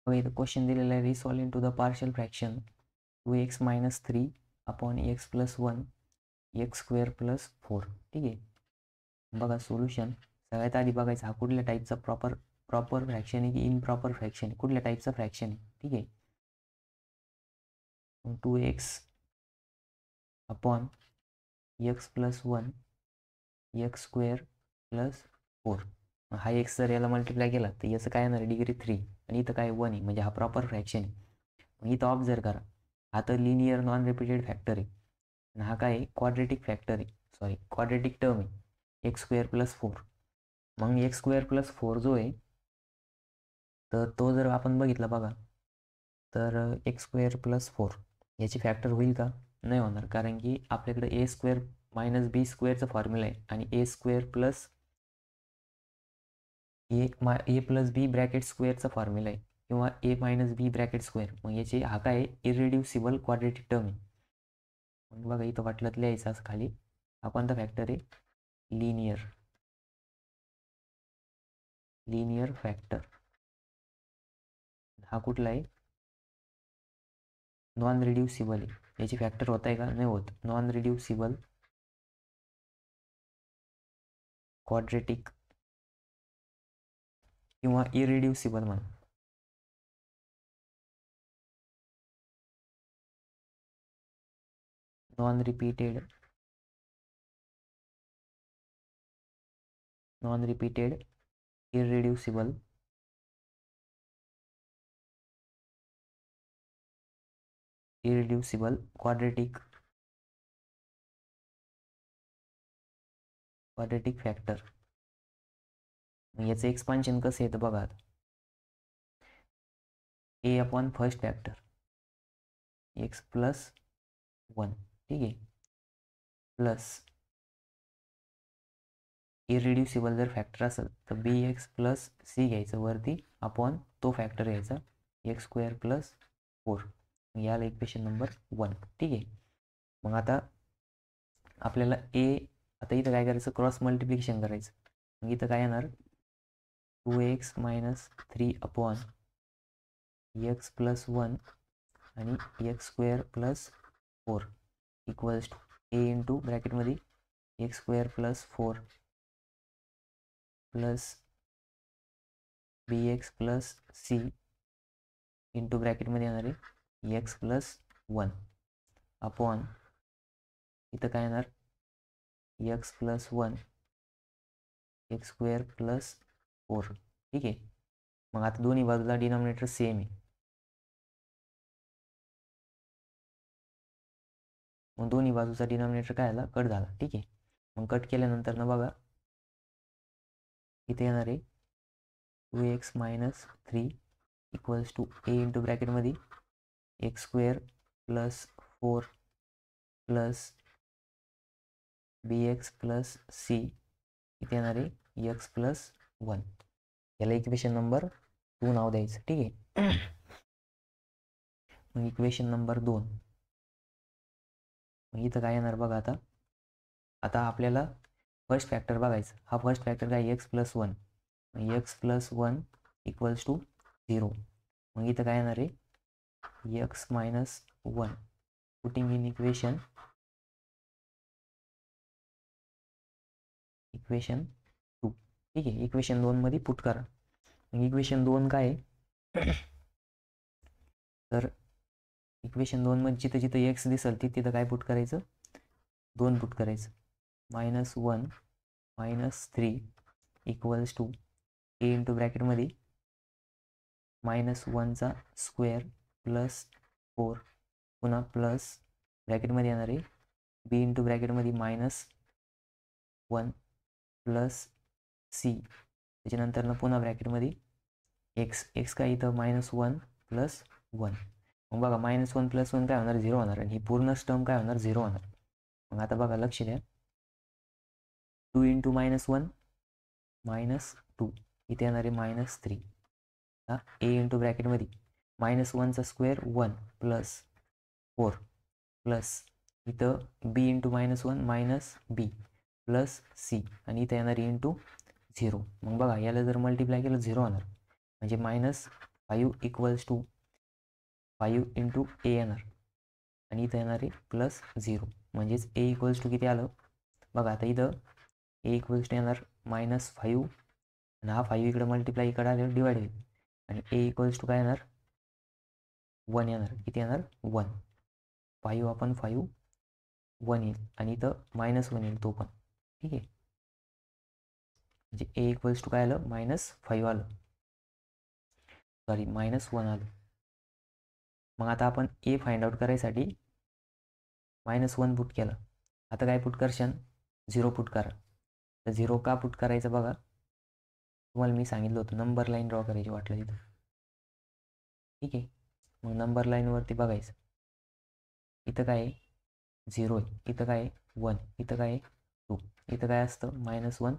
बघा इथं क्वेश्चन दिलेला आहे, resolve into the partial fraction 2x - 3 upon x + 1 x square + 4. ठीक आहे. बघा सोल्युशन सगळ्यात आधी बघायचं हा कुठल्या टाईपचा प्रॉपर फ्रॅक्शन आहे की इम्प्रॉपर फ्रॅक्शन आहे, कुठल्या टाईपचा फ्रॅक्शन आहे. ठीक आहे. 2x upon x + 1 x square + 4. हा एक्स जर याला मल्टिप्लाय केला तर याचं काय येणार आहे, डिग्री 3 आणि इथं काय 1 आहे, म्हणजे हा प्रॉपर फ्रॅक्शन आहे. मग इथं ऑब्झर्व करा, हा तर लिनियर नॉन रिपीटेड फॅक्टर आहे आणि हा काय आहे, क्वाड्रेटिक फॅक्टर आहे, सॉरी क्वाड्रेटिक टर्म आहे, x स्क्वेअर + 4. मग x स्क्वेअर + 4 जो आहे तर तो जर आपण बघितला बघा तर x स्क्वेअर + 4 याची फॅक्टर होईल का, नाही होणार, कारण की आपल्याकडे a स्क्वेअर - b स्क्वेअरचा फॉर्म्युला आहे आणि a square plus a + b bracket स्क्वेअरचा फॉर्म्युला आहे किंवा a - b ब्रॅकेट स्क्वेअर. मग याची हा काय इरेड्युसिबल क्वाड्रेटिक टर्म आहे. मग बघा इथं वाटलं लिहायचं असं खाली, हा कोणता फॅक्टर आहे, लिनियर फॅक्टर. हा कुठला आहे, नॉन रिड्युसिबल आहे. याची फॅक्टर होत आहे का, नाही होत, नॉन रिड्युसिबल क्वाड्रेटिक किंवा इरेड्युसिबल म्हणा. Non repeated irreducible quadratic factor. याचं एक्सपान्शन कसं येतं बघा, a upon first factor x + 1. ठीक आहे, प्लस इरेड्युसिबल जर फॅक्टर असेल तर bx + c घ्यायचं वरती अपॉन तो फॅक्टर घ्यायचा x स्क्वेअर + 4. याला इक्वेशन नंबर 1. ठीक आहे. मग आता आपल्याला आता इथं काय करायचं, क्रॉस मल्टिप्लिकेशन करायचं. मग इथं काय येणार, 2x - 3 अपॉन x + 1 आणि x square + 4 equals to a into ब्रॅकेटमध्ये x square + 4 plus bx + c into ब्रॅकेटमध्ये येणार आहे x + 1 अपॉन इथं काय येणार, x + 1 x स्क्वेअर + 4. ठीक आहे. मग आता दोन्ही बाजूला डिनॉमिनेटर सेम आहे, मग दोन्ही बाजूचा डिनॉमिनेटर काय झाला, कट झाला. ठीक आहे. मग कट केल्यानंतर ना बघा इथे येणार आहे 2x - 3 equals to a into ब्रॅकेटमध्ये x square + 4 plus bx + c इथे येणार आहे x + 1. याला इक्वेशन नंबर 2 नाव द्यायचं. ठीक आहे. मग इक्वेशन नंबर 2, मग इथं काय येणार बघा, आता आपल्याला फर्स्ट फॅक्टर बघायचं. हा फर्स्ट फॅक्टर काय, x + 1. x + 1 equals to 0. मग इथं काय येणार आहे, x - 1 पुटिंग इन इक्वेशन 2. ठीक आहे. इक्वेशन 2 मध्ये पुट करा. मग इक्वेशन 2 काय आहे तर इक्वेशन 2 मध्ये जिथं जिथं एक्स दिसेल तिथं काय पुट करायचं, 2 पुट करायचं. -1 - 3 इक्वल्स टू a इंटू ब्रॅकेटमध्ये -1चा स्क्वेअर + 4 पुन्हा प्लस ब्रॅकेटमध्ये येणार आहे b इंटू ब्रॅकेटमध्ये -1 प्लस c त्याच्यानंतर ना पुन्हा ब्रॅकेटमध्ये x काय इथं -1 + 1. मग बघा -1 + 1 काय होणार, 0 होणार आणि ही पूर्ण टर्म काय होणार, 0 होणार. मग आता बघा लक्ष द्या, 2 इंटू -1 -2 इथे येणार आहे -3. a इंटू ब्रॅकेटमध्ये -1चा स्क्वेअर 1 प्लस 4 प्लस इथं b into -1 -b plus c आणि इथं येणार इंटू 0. मग बघा याला जर मल्टिप्लाय केलं 0 होणार, म्हणजे 5 इक्वल्स टू 5 इंटू ए येणार आणि इथं येणार आहे +0 म्हणजेच ए इक्वल्स टू किती आलं बघा. आता इथं ए इक्वल्स टू येणार -5 आणि हा 5 इकडे मल्टिप्लाय इकडे आल्यावर डिवाइड होईल आणि ए इक्वल्स टू काय येणार 1 येणार. किती येणार 1. 5 आपण 5 1 येईल आणि इथं -1 येईल तो पण. ठीक आहे, म्हणजे ए इक्वल्स टू काय आलं -5 आलं, सॉरी -1 आलं. मग आता आपण ए फाइंड आउट करायसाठी -1 पुट केलं. आता काय पुट करशान 0 पुट करा. तर 0 का पुट करायचं बघा, तुम्हाला मी सांगितलं होतं नंबर लाईन ड्रॉ करायची वाटलं तिथं. ठीक आहे, मग नंबर लाईनवरती बघायचं. इथं काय आहे 0 आहे, इथं काय आहे 1, इथं काय आहे 2, इथं काय असतं -1,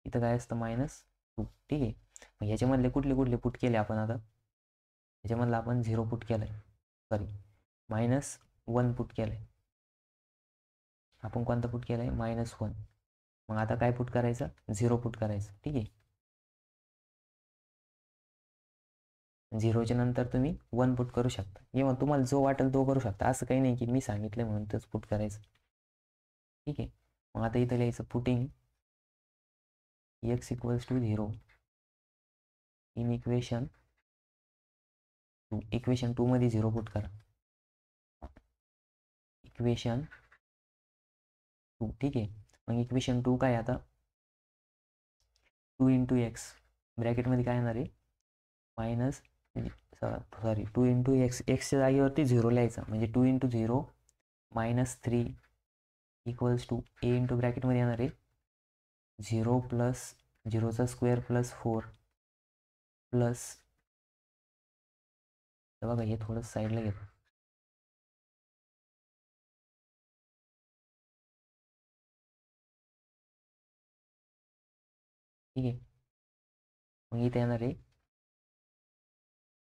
इथं काय असतं -2. ठीक आहे, मग ह्याच्यामधले कुठले कुठले पुट केले आपण आता, ह्याच्यामधलं आपण 0 पुट केलं आहे, सॉरी -1 पुट केलं आहे. आपण कोणता पुट केला आहे -1. मग आता काय पुट करायचं 0 पुट करायचं. ठीक आहे, 0च्या नंतर तुम्ही 1 पुट करू शकता किंवा तुम्हाला जो वाटेल तो करू शकता, असं काही नाही की मी सांगितलं म्हणून तेच पुट करायचं. ठीक आहे, मग आता इथं लिहायचं putting x equals to 0 in equation 2. Equation 2 मध्ये 0 पुट करा. इक्वेशन 2. ठीक आहे, मग इक्वेशन 2 काय आता 2 इंटू एक्स ब्रॅकेटमध्ये काय येणार आहे -2 इंटू एक्सच्या जागेवरती 0 लिहायचं म्हणजे 2 into 0 -3 equals to a into ब्रॅकेटमध्ये येणार आहे 0 प्लस 0चा स्क्वेअर प्लस 4 प्लस, तर बघा हे थोडं साईडला घेतो. ठीक आहे, मग इथे येणार आहे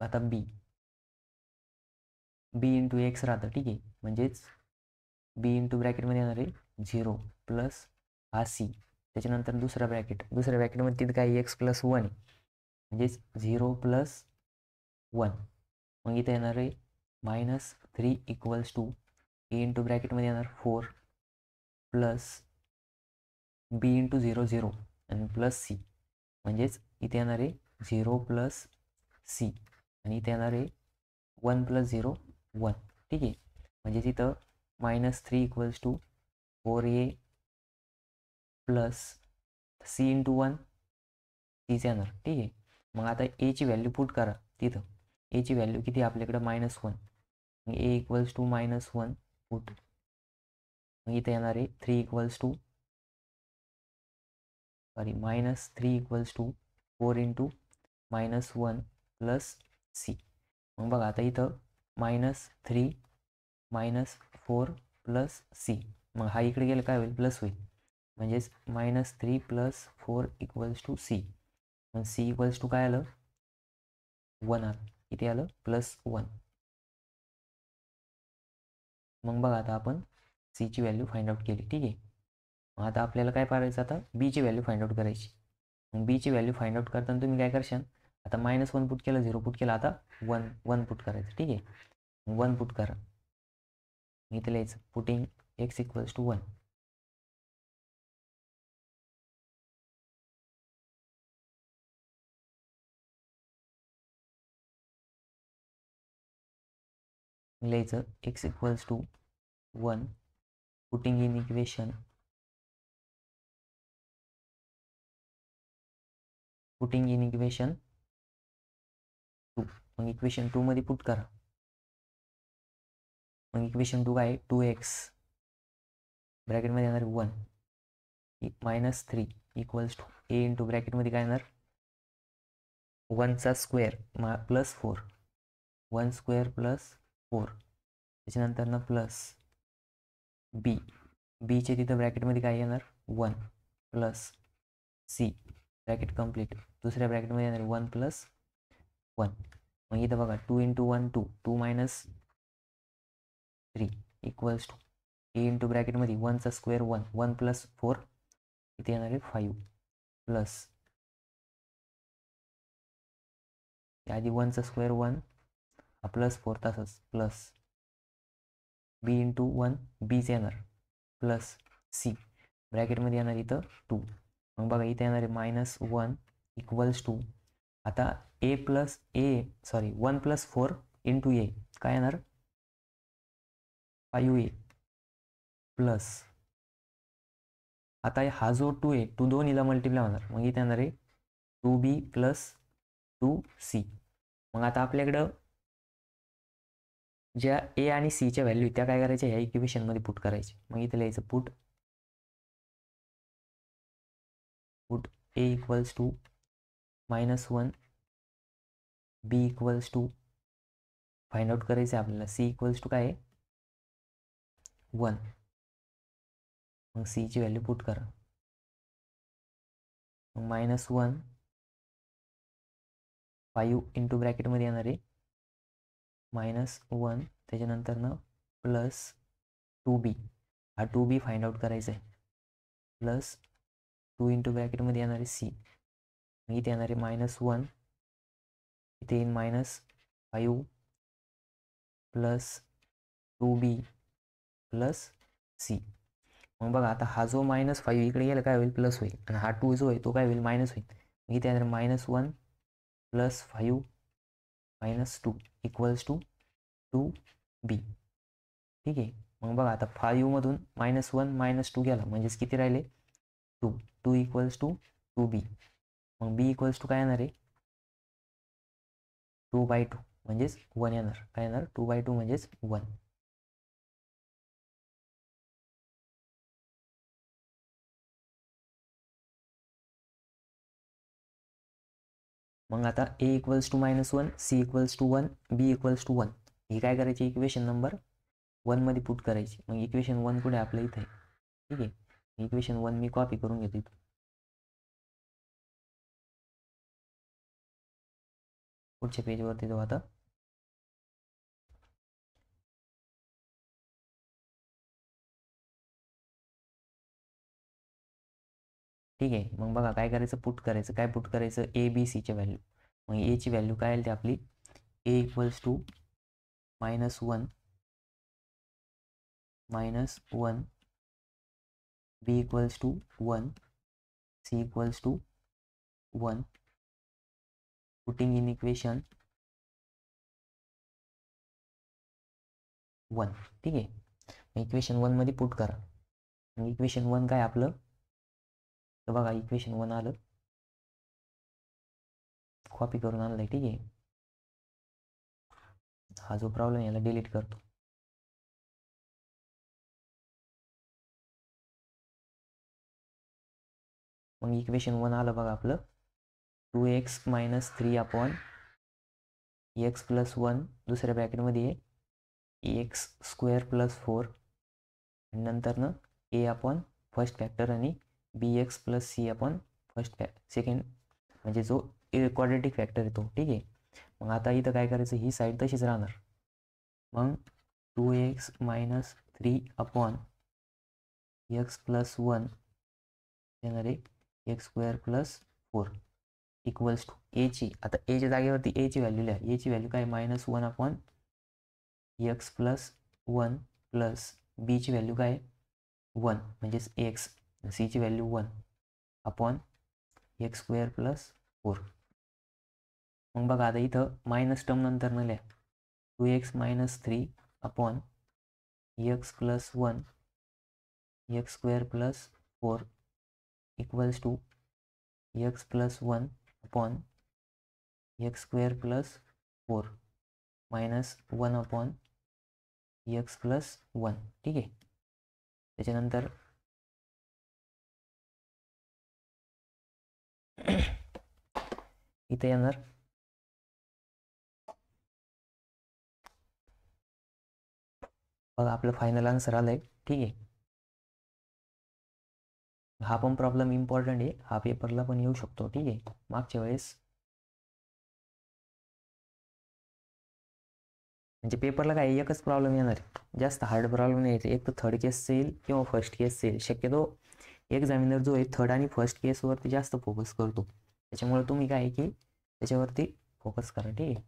आता बी इंटू एक्स राहतं. ठीक आहे, म्हणजेच बी इंटू ब्रॅकेटमध्ये येणार आहे 0 प्लस हा सी, त्याच्यानंतर दुसऱ्या ब्रॅकेटमध्ये तिथं काय एक्स प्लस 1 आहे म्हणजेच 0 प्लस 1. मग इथे येणार आहे -3 इक्वल्स टू ए इंटू ब्रॅकेटमध्ये येणार 4 प्लस बी इंटू 0 0 आणि प्लस सी, म्हणजेच इथे येणार आहे 0 प्लस सी आणि इथे येणार आहे 1 प्लस 0 1. ठीक आहे, म्हणजे तिथं -3 equals to 4a plus c into 1 सीच येणार. ठीक आहे, मग आता एची व्हॅल्यू पुट करा तिथं. एची व्हॅल्यू किती आपल्याकडं -1, मग ए इक्वल्स टू -1 पुट. मग इथे येणार आहे 3 equals to -3 equals to 4 into -1 plus c. मग बघा आता इथं -3 -4 प्लस सी, मग हा इकडे गेलं काय होईल प्लस होईल म्हणजेच -3 प्लस 4 इक्वल्स टू सी. मग सी इक्वल्स टू काय आलं 1 आलं. किती आलं +1. मग बघा आता आपण सीची व्हॅल्यू फाइंड आउट केली. ठीक आहे, मग आता आपल्याला काय करायचं आता बीची व्हॅल्यू फाइंड आउट करायची. मग बीची व्हॅल्यू फाइंड आउट करताना तुम्ही काय करशाल आता -1 पुट केलं 0 पुट केलं आता 1 पुट करायचं. ठीक आहे, 1 पुट करा. इथे लिहायचं पुटिंग x इक्वल्स टू 1. लिहायचं x equals to 1 putting in equation 2. मग इक्वेशन 2 मध्ये पुट करा. मग इक्वेशन 2 काय 2x ब्रॅकेटमध्ये येणार 1 -3 इक्वल्स टू ए इंटू ब्रॅकेटमध्ये काय येणार 1चा स्क्वेअर प्लस 4 1 स्क्वेअर प्लस 4, त्याच्यानंतर ना प्लस बीचे तिथं ब्रॅकेटमध्ये काय येणार 1 प्लस सी ब्रॅकेट कंप्लीट, दुसऱ्या ब्रॅकेटमध्ये येणार 1 प्लस 1. मग इथं बघा 2 into 1 2 2 -3 equals to a into ब्रॅकेटमध्ये 1चा स्क्वेअर 1 1 प्लस 4 इथे येणार आहे 5 प्लस आधी 1चा स्क्वेअर 1 प्लस 4 तसंच प्लस बी इंटू 1 बीच येणार प्लस सी ब्रॅकेटमध्ये येणार इथं 2. मग बघा इथं येणार आहे -1 इक्वल्स टू आता ए प्लस ए सॉरी 1 + 4 इंटू ए काय येणार 5a प्लस आता हा जो 2 आहे 2 दोन्हीला मल्टिप्लाय होणार मग इथे येणार आहे 2b + 2c. मग आता आपल्याकडं ज्या ए आणि सीच्या व्हॅल्यू त्या काय करायच्या ह्या इक्वेशनमध्ये पुट करायचे. मग इथे लिहायचं put a equals to -1 b equals to find out करायचं आहे आपल्याला सी इक्वल्स टू काय आहे 1. मग सीची व्हॅल्यू पुट करा. मग -1 5 इंटू ब्रॅकेटमध्ये येणार आहे -1 त्याच्यानंतरनं प्लस 2b हा 2b फाइंड आउट करायचा आहे प्लस 2 इंटू ब्रॅकेटमध्ये येणार आहे सी. इथे येणार आहे -1 इथे येईल -5 प्लस 2b प्लस सी. मग बघा आता हा जो -5 इकडे गेला काय होईल प्लस होईल आणि हा 2 जो आहे तो काय होईल मायनस होईल. इथे येणार -1 प्लस 5 -2 इक्वल्स टू 2b. ठीक आहे. मग बघा आता 5 मधून -1 -2 गेला म्हणजेच किती राहिले 2 इक्वल्स टू 2b. मग b इक्वल्स टू काय येणार आहे 2/2 म्हणजेच 1 येणार. काय येणार 2/2 म्हणजेच 1. मग आता a equals to -1 c equals to 1 b equals to 1 ही काय करायची इक्वेशन नंबर 1 मध्ये पुट करायची. मग इक्वेशन 1 कुठे आपल्या इथे आहे. ठीक आहे. इक्वेशन 1 मी कॉपी करून घेतो इथं. पुढच्या पेजवरती जाऊ आता. ठीक आहे. मग बघा काय करायचं पुट करायचं. काय पुट करायचं ए बी सीच्या व्हॅल्यू. मग एची व्हॅल्यू काय आली ती आपली a equals to -1 b equals to 1 c equals to 1 putting in equation 1. ठीक आहे. इक्वेशन 1 मध्ये पुट करा. इक्वेशन 1 काय आपलं तर बघा इक्वेशन 1 आलं कॉपी करून आणलंय. ठीक आहे. हा जो प्रॉब्लेम याला डिलीट करतो. मग इक्वेशन 1 आलं बघा आपलं 2x - 3 अपॉन x + 1 दुसऱ्या ब्रॅकेटमध्ये आहे x स्क्वेअर + 4 आणि नंतरनं a अपॉन फर्स्ट फॅक्टर आणि bx + c अपॉन सेकंड म्हणजे जो क्वाड्रेटिक फॅक्टर येतो. ठीक आहे. मग आता इथं काय करायचं ही साईड तशीच राहणार. मग 2x - 3 अपॉन x + 1 येणार आहे x स्क्वेअर + 4 इक्वल्स टू एची आता एच्या जागेवरती एची व्हॅल्यू लिहा. एची व्हॅल्यू काय -1 अपॉन x + 1 प्लस बीची व्हॅल्यू काय 1 म्हणजेच x सीची व्हॅल्यू 1 अपॉन x स्क्वेअर + 4. मग बघा आता इथं मायनस टर्म नंतर न लिहा 2x - 3 upon x + 1 x square + 4 equals to x + 1 upon x square + 4 -1 upon x + 1. ठीक आहे. त्याच्यानंतर इथे येणार बघा आपलं फायनल आन्सर आलंय. ठीक आहे. हा पण प्रॉब्लेम इम्पॉर्टंट आहे. हा पेपरला पण येऊ शकतो. ठीक आहे. मागच्या वेळेस म्हणजे पेपरला काय एकच प्रॉब्लेम येणार आहे. जास्त हार्ड प्रॉब्लेम नाही येते. एक तर थर्ड केसचा येईल किंवा फर्स्ट केसचा येईल. शक्यतो एक्झामिनर जो आहे थर्ड आणि फर्स्ट केसवरती जास्त फोकस करतो. त्याच्यामुळे तुम्ही काय आहे की त्याच्यावरती फोकस करा ठीक आहे.